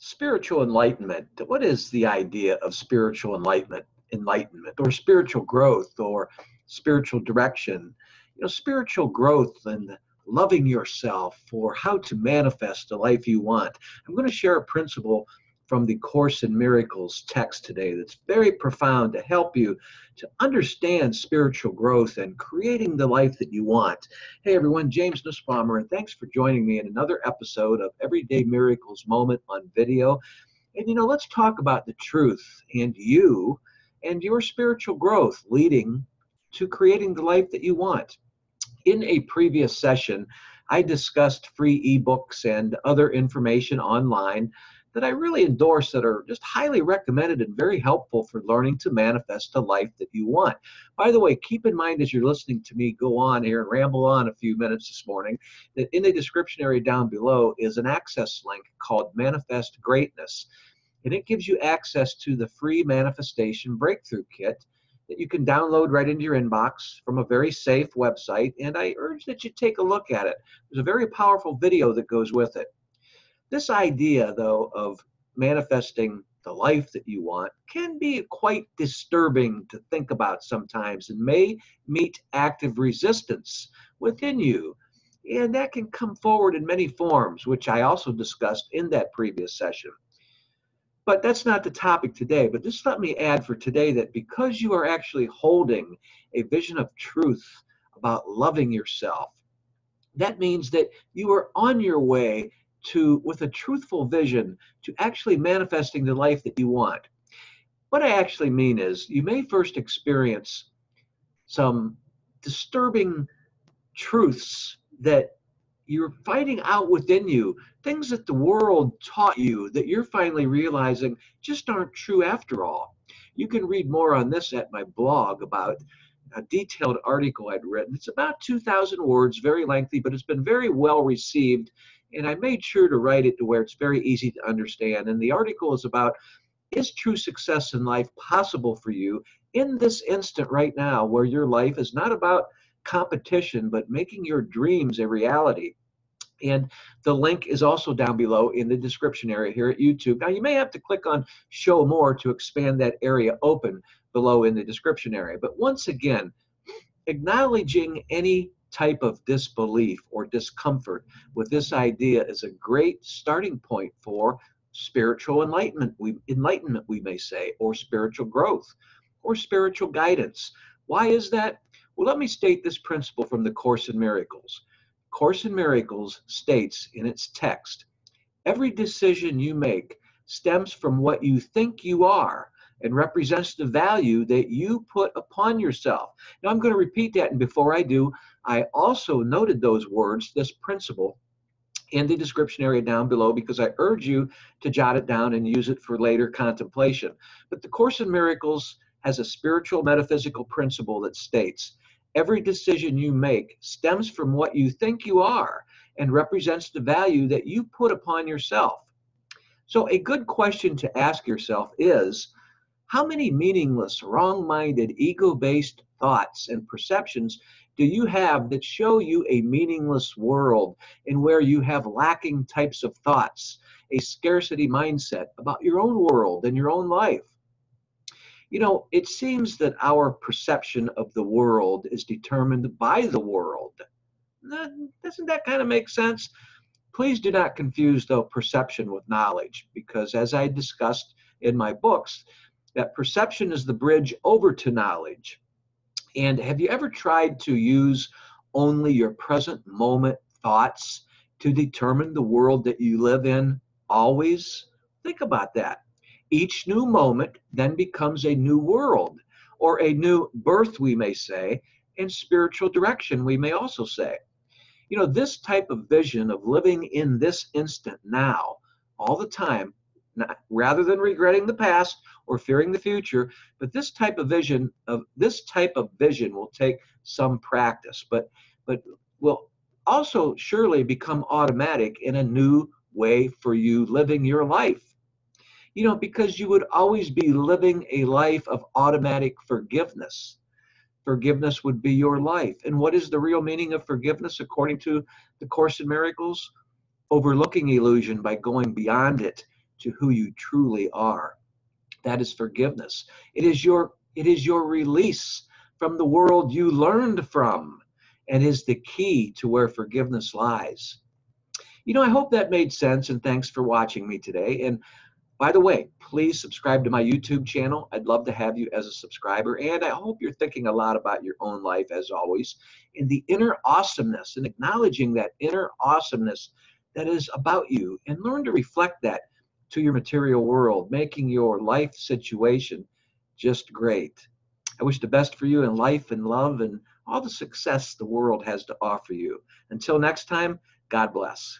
Spiritual enlightenment. What is the idea of spiritual enlightenment, or spiritual growth, or spiritual direction? Spiritual growth and loving yourself, or how to manifest the life you want. I'm going to share a principle from the Course in Miracles text today that's very profound to help you to understand spiritual growth and creating the life that you want. Hey everyone, James Nussbaumer, and thanks for joining me in another episode of Everyday Miracles Moment on video. And let's talk about the truth and you and your spiritual growth leading to creating the life that you want. In a previous session, I discussed free ebooks and other information online that I really endorse, that are just highly recommended and very helpful for learning to manifest the life that you want. By the way, keep in mind as you're listening to me go on here and ramble on a few minutes this morning, that in the description area down below is an access link called Manifest Greatness. And it gives you access to the free manifestation breakthrough kit that you can download right into your inbox from a very safe website. And I urge that you take a look at it. There's a very powerful video that goes with it. This idea, though, of manifesting the life that you want can be quite disturbing to think about sometimes, and may meet active resistance within you. And that can come forward in many forms, which I also discussed in that previous session. But that's not the topic today. But just let me add for today that because you are actually holding a vision of truth about loving yourself, that means that you are on your way with a truthful vision to actually manifesting the life that you want. What I actually mean is you may first experience some disturbing truths that you're finding out within you, things that the world taught you that you're finally realizing just aren't true after all. You can read more on this at my blog about a detailed article I'd written. It's about 2,000 words, very lengthy, but it's been very well received. And I made sure to write it to where it's very easy to understand. And the article is about, is true success in life possible for you in this instant right now, where your life is not about competition, but making your dreams a reality. And the link is also down below in the description area here at YouTube. Now, you may have to click on Show More to expand that area open below in the description area. But once again, acknowledging any type of disbelief or discomfort with this idea is a great starting point for spiritual enlightenment, we may say, or spiritual growth, or spiritual guidance. Why is that? Well, let me state this principle from the Course in Miracles. Course in Miracles states in its text, every decision you make stems from what you think you are and represents the value that you put upon yourself. Now, I'm going to repeat that, and before I do, I also noted those words, this principle, in the description area down below, because I urge you to jot it down and use it for later contemplation. But the Course in Miracles has a spiritual metaphysical principle that states, every decision you make stems from what you think you are and represents the value that you put upon yourself. So a good question to ask yourself is, how many meaningless, wrong-minded, ego-based thoughts and perceptions do you have that show you a meaningless world, and where you have lacking types of thoughts, a scarcity mindset about your own world and your own life? It seems that our perception of the world is determined by the world. Doesn't that kind of make sense? Please do not confuse, though, perception with knowledge, because as I discussed in my books, that perception is the bridge over to knowledge. And have you ever tried to use only your present moment thoughts to determine the world that you live in always? Think about that. Each new moment then becomes a new world, or a new birth, we may say, and spiritual direction, we may also say. This type of vision of living in this instant now, all the time, rather than regretting the past or fearing the future, but this type of vision will take some practice, but will also surely become automatic in a new way for you living your life. Because you would always be living a life of automatic forgiveness. Forgiveness would be your life. And what is the real meaning of forgiveness according to the Course in Miracles? Overlooking illusion by going beyond it to who you truly are. That is forgiveness. It is your release from the world you learned from, and is the key to where forgiveness lies. I hope that made sense, and thanks for watching me today. And by the way, please subscribe to my YouTube channel. I'd love to have you as a subscriber. And I hope you're thinking a lot about your own life, as always, in the inner awesomeness and acknowledging that inner awesomeness that is about you, and learn to reflect that to your material world, making your life situation just great. I wish the best for you in life and love and all the success the world has to offer you. Until next time, God bless.